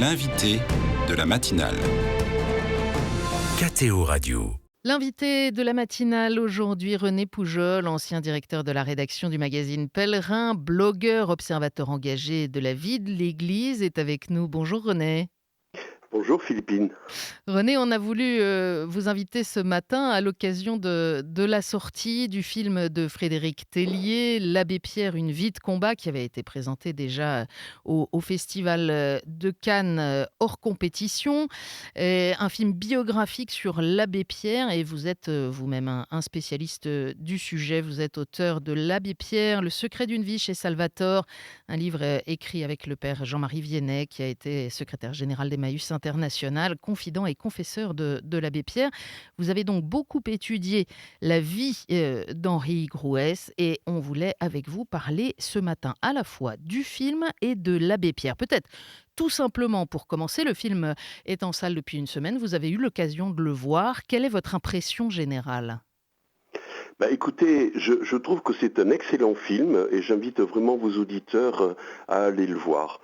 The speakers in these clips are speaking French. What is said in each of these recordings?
L'invité de la matinale. KTO Radio. L'invité de la matinale aujourd'hui, René Poujol, ancien directeur de la rédaction du magazine Pèlerin, blogueur, observateur engagé de la vie de l'Église, est avec nous. Bonjour René. Bonjour Philippine. René, on a voulu vous inviter ce matin à l'occasion de la sortie du film de Frédéric Tellier, L'Abbé Pierre, une vie de combat, qui avait été présenté déjà au Festival de Cannes hors compétition. Un film biographique sur l'Abbé Pierre, et vous êtes vous-même un spécialiste du sujet. Vous êtes auteur de L'Abbé Pierre, Le secret d'une vie chez Salvatore, un livre écrit avec le père Jean-Marie Viennet, qui a été secrétaire général d'Emmaüs International, confident et confesseur de l'Abbé Pierre. Vous avez donc beaucoup étudié la vie d'Henri Grouès, et on voulait avec vous parler ce matin à la fois du film et de l'Abbé Pierre. Peut-être tout simplement pour commencer, le film est en salle depuis une semaine, vous avez eu l'occasion de le voir. Quelle est votre impression générale ? Écoutez, je trouve que c'est un excellent film et j'invite vraiment vos auditeurs à aller le voir.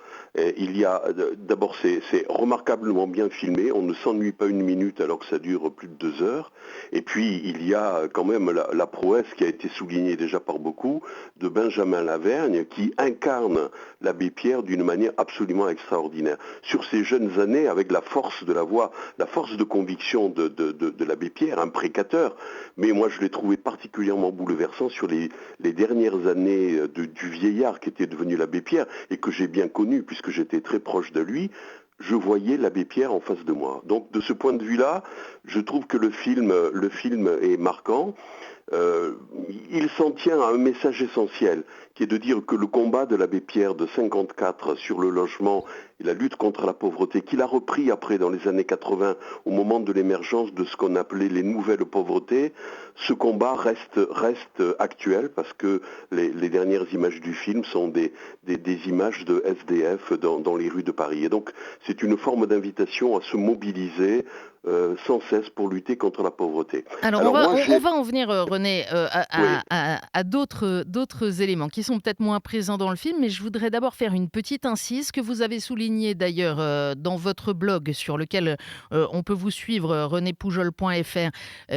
D'abord, c'est remarquablement bien filmé, on ne s'ennuie pas une minute alors que ça dure plus de 2 heures. Et puis, il y a quand même la prouesse qui a été soulignée déjà par beaucoup de Benjamin Lavergne, qui incarne l'Abbé Pierre d'une manière absolument extraordinaire. Sur ses jeunes années, avec la force de la voix, la force de conviction de l'Abbé Pierre, un prédicateur, mais moi je l'ai trouvé particulièrement bouleversant sur les dernières années du vieillard qui était devenu l'Abbé Pierre et que j'ai bien connu puisque j'étais très proche de lui. Je voyais l'Abbé Pierre en face de moi. Donc de ce point de vue-là, je trouve que le film est marquant. Il s'en tient à un message essentiel, qui est de dire que le combat de l'Abbé Pierre de 54 sur le logement et la lutte contre la pauvreté, qu'il a repris après dans les années 80, au moment de l'émergence de ce qu'on appelait les nouvelles pauvretés, ce combat reste actuel, parce que les dernières images du film sont des images de SDF dans les rues de Paris. Et donc c'est une forme d'invitation à se mobiliser sans cesse pour lutter contre la pauvreté. Alors on va en venir, René, à d'autres éléments qui sont peut-être moins présents dans le film, mais je voudrais d'abord faire une petite incise que vous avez soulignée d'ailleurs dans votre blog sur lequel on peut vous suivre, renépoujol.fr.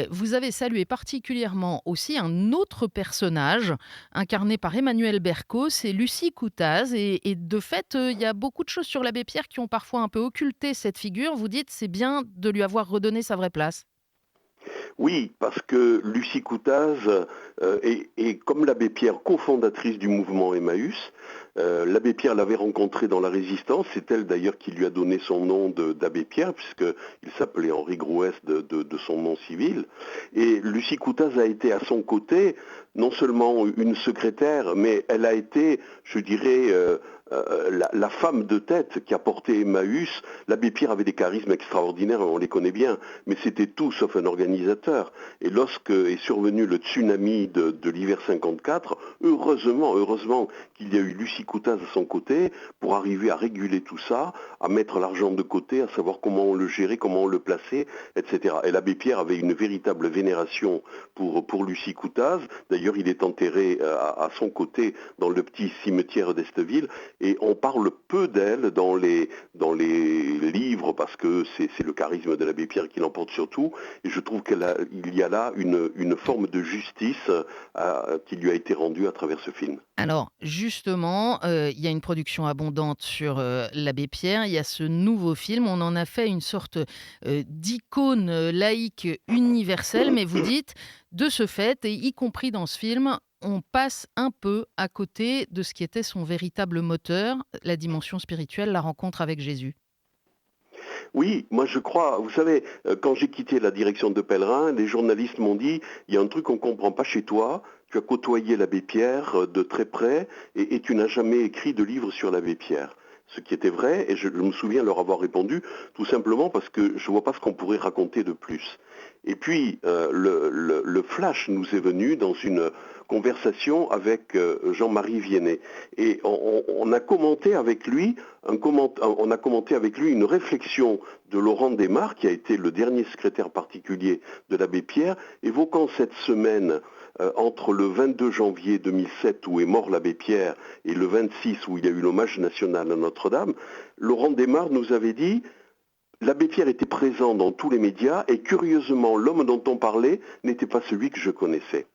Vous avez salué particulièrement aussi un autre personnage incarné par Emmanuel Bercot, c'est Lucie Coutaz, et de fait il y a beaucoup de choses sur l'Abbé Pierre qui ont parfois un peu occulté cette figure. Vous dites c'est bien de lui avoir redonné sa vraie place. Oui, parce que Lucie Coutaz est comme l'Abbé Pierre, cofondatrice du mouvement Emmaüs. L'Abbé Pierre l'avait rencontrée dans la Résistance, c'est elle d'ailleurs qui lui a donné son nom d'Abbé Pierre, puisqu'il s'appelait Henri Grouès de son nom civil. Et Lucie Coutaz a été à son côté, non seulement une secrétaire, mais elle a été, je dirais, la femme de tête qui a porté Emmaüs. L'Abbé Pierre avait des charismes extraordinaires, on les connaît bien, mais c'était tout sauf un organisateur. Et lorsque est survenu le tsunami de l'hiver 54, heureusement qu'il y a eu Lucie Coutaz à son côté pour arriver à réguler tout ça, à mettre l'argent de côté, à savoir comment on le gérait, comment on le plaçait, etc. Et l'Abbé Pierre avait une véritable vénération pour Lucie Coutaz. D'ailleurs, il est enterré à son côté dans le petit cimetière d'Esteville. Et on parle peu d'elle dans les livres parce que c'est le charisme de l'Abbé Pierre qui l'emporte surtout. Et je trouve qu'il y a là une forme de justice qui lui a été rendue à travers ce film. Alors justement, il y a une production abondante sur l'Abbé Pierre. Il y a ce nouveau film. On en a fait une sorte d'icône laïque universelle. Mais vous dites, de ce fait, et y compris dans ce film, on passe un peu à côté de ce qui était son véritable moteur, la dimension spirituelle, la rencontre avec Jésus. Oui, moi je crois, vous savez, quand j'ai quitté la direction de Pèlerin, les journalistes m'ont dit, il y a un truc qu'on ne comprend pas chez toi, tu as côtoyé l'Abbé Pierre de très près et tu n'as jamais écrit de livre sur l'Abbé Pierre. Ce qui était vrai, et je me souviens leur avoir répondu, tout simplement parce que je ne vois pas ce qu'on pourrait raconter de plus. Et puis, le flash nous est venu dans une conversation avec Jean-Marie Viennet. Et on a commenté avec lui une réflexion de Laurent Desmarres, qui a été le dernier secrétaire particulier de l'Abbé Pierre, évoquant cette semaine entre le 22 janvier 2007 où est mort l'abbé Pierre et le 26 où il y a eu l'hommage national à Notre-Dame, Laurent Desmarres nous avait dit l'abbé Pierre était présent dans tous les médias et curieusement l'homme dont on parlait n'était pas celui que je connaissais.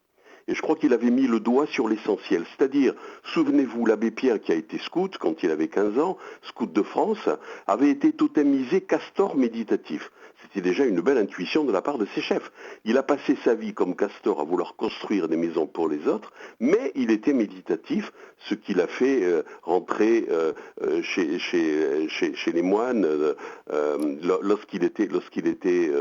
Et je crois qu'il avait mis le doigt sur l'essentiel. C'est-à-dire, souvenez-vous, l'abbé Pierre qui a été scout quand il avait 15 ans, scout de France, avait été totémisé castor méditatif. C'était déjà une belle intuition de la part de ses chefs. Il a passé sa vie comme castor à vouloir construire des maisons pour les autres, mais il était méditatif, ce qui l'a fait rentrer chez les moines lorsqu'il était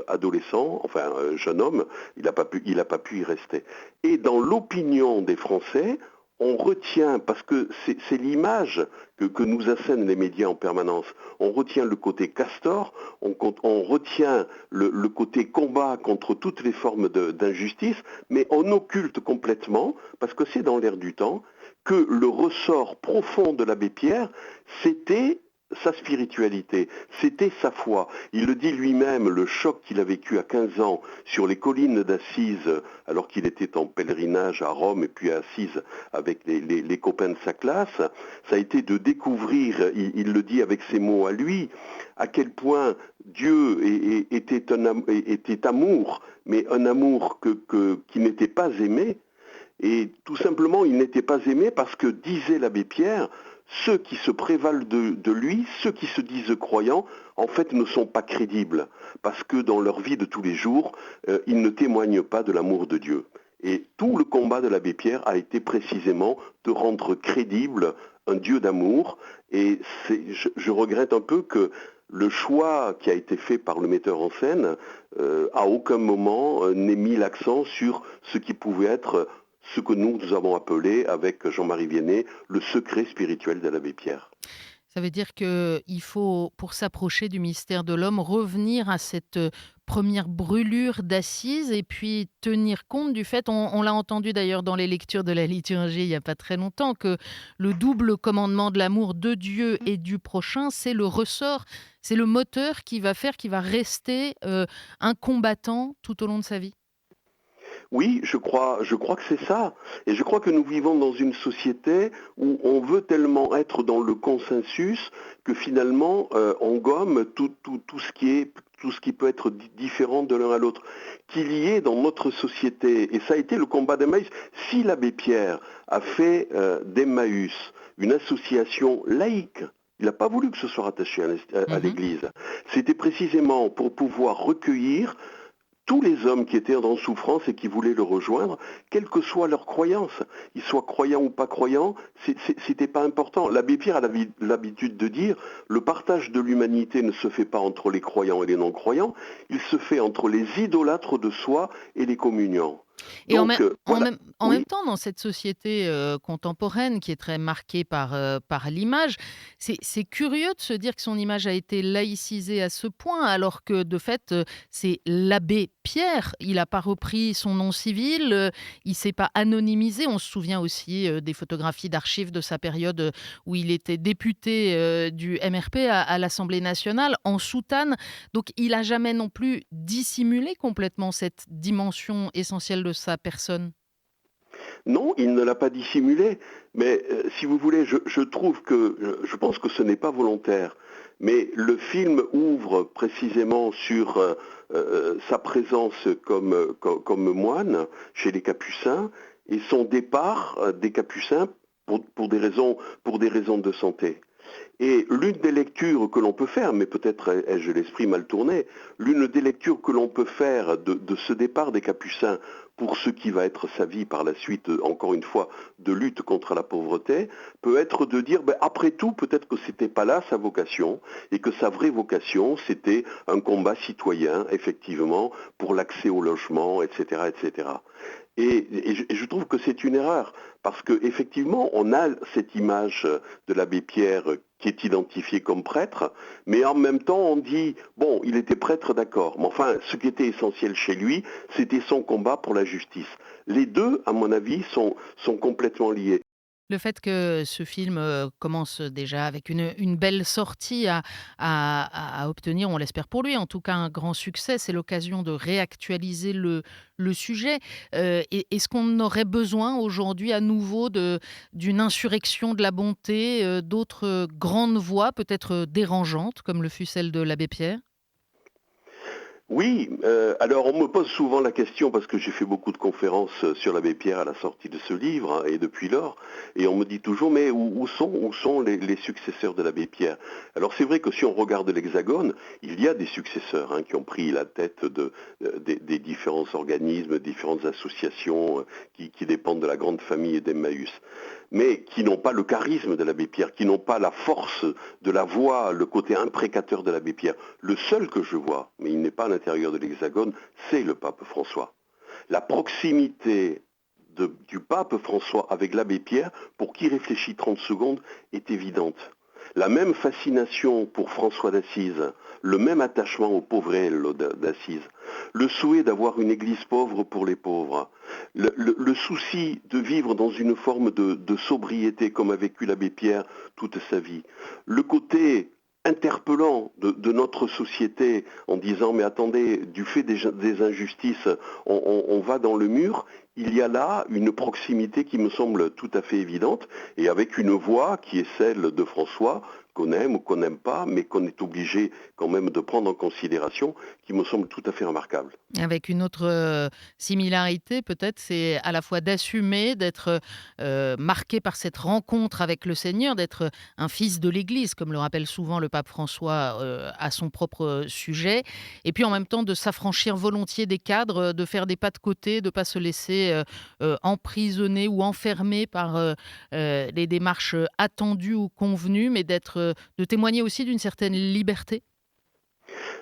adolescent, enfin jeune homme, il n'a pas pu y rester. Et dans l'opinion des Français, on retient, parce que c'est l'image que nous assènent les médias en permanence, on retient le côté castor, on retient le côté combat contre toutes les formes d'injustice, mais on occulte complètement, parce que c'est dans l'air du temps, que le ressort profond de l'abbé Pierre, c'était sa spiritualité, c'était sa foi. Il le dit lui-même, le choc qu'il a vécu à 15 ans sur les collines d'Assise, alors qu'il était en pèlerinage à Rome et puis à Assise avec les copains de sa classe, ça a été de découvrir, il le dit avec ses mots à lui, à quel point Dieu était amour, mais un amour qui n'était pas aimé. Et tout simplement, il n'était pas aimé parce que, disait l'abbé Pierre, ceux qui se prévalent de lui, ceux qui se disent croyants, en fait ne sont pas crédibles, parce que dans leur vie de tous les jours, ils ne témoignent pas de l'amour de Dieu. Et tout le combat de l'abbé Pierre a été précisément de rendre crédible un Dieu d'amour, et je regrette un peu que le choix qui a été fait par le metteur en scène, à aucun moment n'ait mis l'accent sur ce qui pouvait être ce que nous avons appelé, avec Jean-Marie Viennet, le secret spirituel de l'abbé Pierre. Ça veut dire qu'il faut, pour s'approcher du mystère de l'homme, revenir à cette première brûlure d'Assise et puis tenir compte du fait, on l'a entendu d'ailleurs dans les lectures de la liturgie il n'y a pas très longtemps, que le double commandement de l'amour de Dieu et du prochain, c'est le ressort, c'est le moteur qui va rester un combattant tout au long de sa vie. Oui, je crois que c'est ça. Et je crois que nous vivons dans une société où on veut tellement être dans le consensus que finalement on gomme tout ce qui peut être différent de l'un à l'autre. Qu'il y ait dans notre société, et ça a été le combat d'Emmaüs, si l'abbé Pierre a fait d'Emmaüs une association laïque, il n'a pas voulu que ce soit rattaché à l'Église. C'était précisément pour pouvoir recueillir tous les hommes qui étaient en souffrance et qui voulaient le rejoindre, quelle que soit leur croyance, ils soient croyants ou pas croyants, c'était pas important. L'abbé Pierre a l'habitude de dire, le partage de l'humanité ne se fait pas entre les croyants et les non-croyants, il se fait entre les idolâtres de soi et les communiants. Et donc, en même temps, dans cette société contemporaine qui est très marquée par l'image, c'est curieux de se dire que son image a été laïcisée à ce point, alors que de fait, c'est l'abbé Pierre. Il n'a pas repris son nom civil, il ne s'est pas anonymisé. On se souvient aussi des photographies d'archives de sa période où il était député du MRP à l'Assemblée nationale en soutane. Donc, il n'a jamais non plus dissimulé complètement cette dimension essentielle de sa personne. Non, il ne l'a pas dissimulé, mais si vous voulez, je pense que ce n'est pas volontaire, mais le film ouvre précisément sur sa présence comme moine chez les Capucins et son départ des Capucins pour des raisons de santé. Et l'une des lectures que l'on peut faire, mais peut-être ai-je l'esprit mal tourné, l'une des lectures que l'on peut faire de ce départ des Capucins pour ce qui va être sa vie par la suite, encore une fois, de lutte contre la pauvreté, peut être de dire, après tout, peut-être que c'était pas là sa vocation, et que sa vraie vocation, c'était un combat citoyen, effectivement, pour l'accès au logement, etc., etc. Et je trouve que c'est une erreur, parce qu'effectivement, on a cette image de l'abbé Pierre qui est identifié comme prêtre, mais en même temps, on dit, bon, il était prêtre, d'accord, mais enfin, ce qui était essentiel chez lui, c'était son combat pour la justice. Les deux, à mon avis, sont complètement liés. Le fait que ce film, commence déjà avec une belle sortie à obtenir, on l'espère pour lui, en tout cas un grand succès, c'est l'occasion de réactualiser le sujet. Est-ce qu'on aurait besoin aujourd'hui à nouveau d'une insurrection de la bonté, d'autres, grandes voix peut-être, dérangeantes comme le fut celle de l'abbé Pierre? Oui, alors on me pose souvent la question parce que j'ai fait beaucoup de conférences sur l'abbé Pierre à la sortie de ce livre, hein, et depuis lors, et on me dit toujours mais où sont les successeurs de l'abbé Pierre? Alors c'est vrai que si on regarde l'Hexagone, il y a des successeurs, hein, qui ont pris la tête des différents organismes, différentes associations, qui dépendent de la grande famille d'Emmaüs, mais qui n'ont pas le charisme de l'abbé Pierre, qui n'ont pas la force de la voix, le côté imprécateur de l'abbé Pierre. Le seul que je vois, mais il n'est pas à l'intérieur de l'Hexagone, c'est le pape François. La proximité du pape François avec l'abbé Pierre, pour qui réfléchit 30 secondes, est évidente. La même fascination pour François d'Assise, le même attachement au pauvre d'Assise, le souhait d'avoir une église pauvre pour les pauvres, le souci de vivre dans une forme de sobriété comme a vécu l'abbé Pierre toute sa vie, le côté interpellant de notre société en disant mais attendez, du fait des injustices, on va dans le mur, il y a là une proximité qui me semble tout à fait évidente et avec une voix qui est celle de François, qu'on aime ou qu'on n'aime pas, mais qu'on est obligé quand même de prendre en considération, qui me semble tout à fait remarquable. Avec une autre, similarité peut-être, c'est à la fois d'assumer, d'être, marqué par cette rencontre avec le Seigneur, d'être un fils de l'Église, comme le rappelle souvent le pape François, à son propre sujet et puis en même temps de s'affranchir volontiers des cadres, de faire des pas de côté, de ne pas se laisser, emprisonner ou enfermer par, les démarches, attendues ou convenues, mais de témoigner aussi d'une certaine liberté?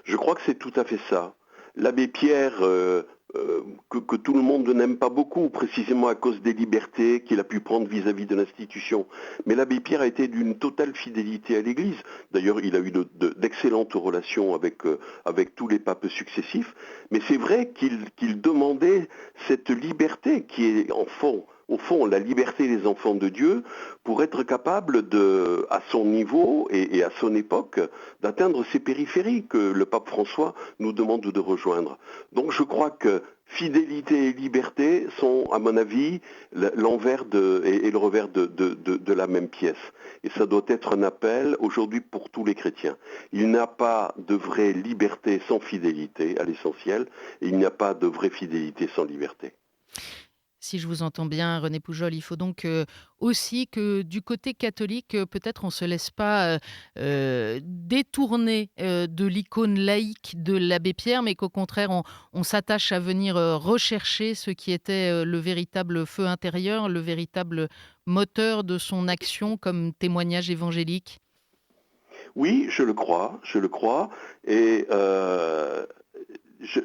Je crois que c'est tout à fait ça. L'abbé Pierre, que tout le monde n'aime pas beaucoup, précisément à cause des libertés qu'il a pu prendre vis-à-vis de l'institution. Mais l'abbé Pierre a été d'une totale fidélité à l'Église. D'ailleurs, il a eu d'excellentes relations avec tous les papes successifs. Mais c'est vrai qu'il demandait cette liberté qui est au fond, la liberté des enfants de Dieu pour être capable à son niveau et à son époque, d'atteindre ces périphéries que le pape François nous demande de rejoindre. Donc je crois que fidélité et liberté sont, à mon avis, l'envers et le revers de la même pièce. Et ça doit être un appel aujourd'hui pour tous les chrétiens. Il n'y a pas de vraie liberté sans fidélité à l'essentiel, et il n'y a pas de vraie fidélité sans liberté. Si je vous entends bien, René Poujol, il faut donc aussi que du côté catholique, peut-être on ne se laisse pas détourner de l'icône laïque de l'abbé Pierre, mais qu'au contraire, on s'attache à venir rechercher ce qui était le véritable feu intérieur, le véritable moteur de son action comme témoignage évangélique. Oui, je le crois, et je,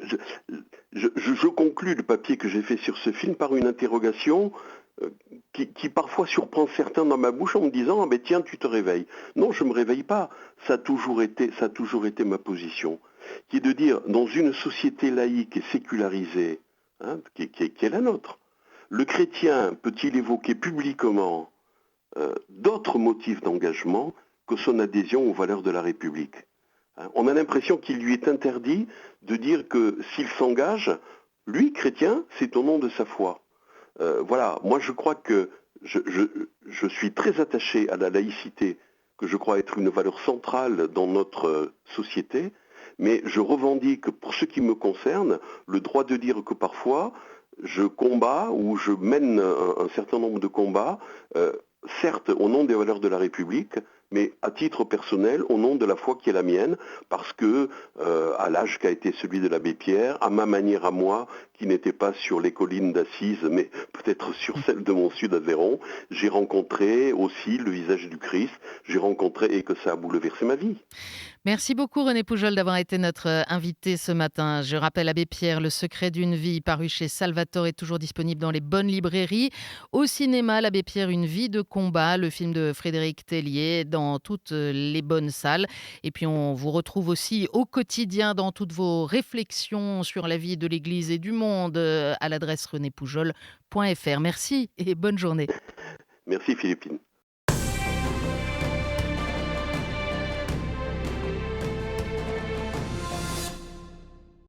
je conclus le papier que j'ai fait sur ce film par une interrogation qui parfois surprend certains dans ma bouche en me disant ah ben tiens tu te réveilles. Non, je ne me réveille pas. Ça a toujours été ma position, qui est de dire dans une société laïque et sécularisée, hein, qui est la nôtre, le chrétien peut-il évoquer publiquement d'autres motifs d'engagement que son adhésion aux valeurs de la République? On a l'impression qu'il lui est interdit de dire que s'il s'engage, lui, chrétien, c'est au nom de sa foi. Voilà, moi je crois que je suis très attaché à la laïcité, que je crois être une valeur centrale dans notre société, mais je revendique, pour ce qui me concerne, le droit de dire que parfois, je combats ou je mène un certain nombre de combats, certes au nom des valeurs de la République, mais à titre personnel, au nom de la foi qui est la mienne, parce que, à l'âge qu'a été celui de l'abbé Pierre, à ma manière à moi, qui n'était pas sur les collines d'Assise, mais peut-être sur celle de mon sud Aveyron, j'ai rencontré aussi le visage du Christ, j'ai rencontré et que ça a bouleversé ma vie. Merci beaucoup René Poujol d'avoir été notre invité ce matin. Je rappelle Abbé Pierre, Le secret d'une vie, paru chez Salvatore, est toujours disponible dans les bonnes librairies. Au cinéma, l'Abbé Pierre, Une vie de combat, le film de Frédéric Tellier, dans toutes les bonnes salles. Et puis on vous retrouve aussi au quotidien dans toutes vos réflexions sur la vie de l'Église et du monde à l'adresse renépoujol.fr. Merci et bonne journée. Merci Philippine.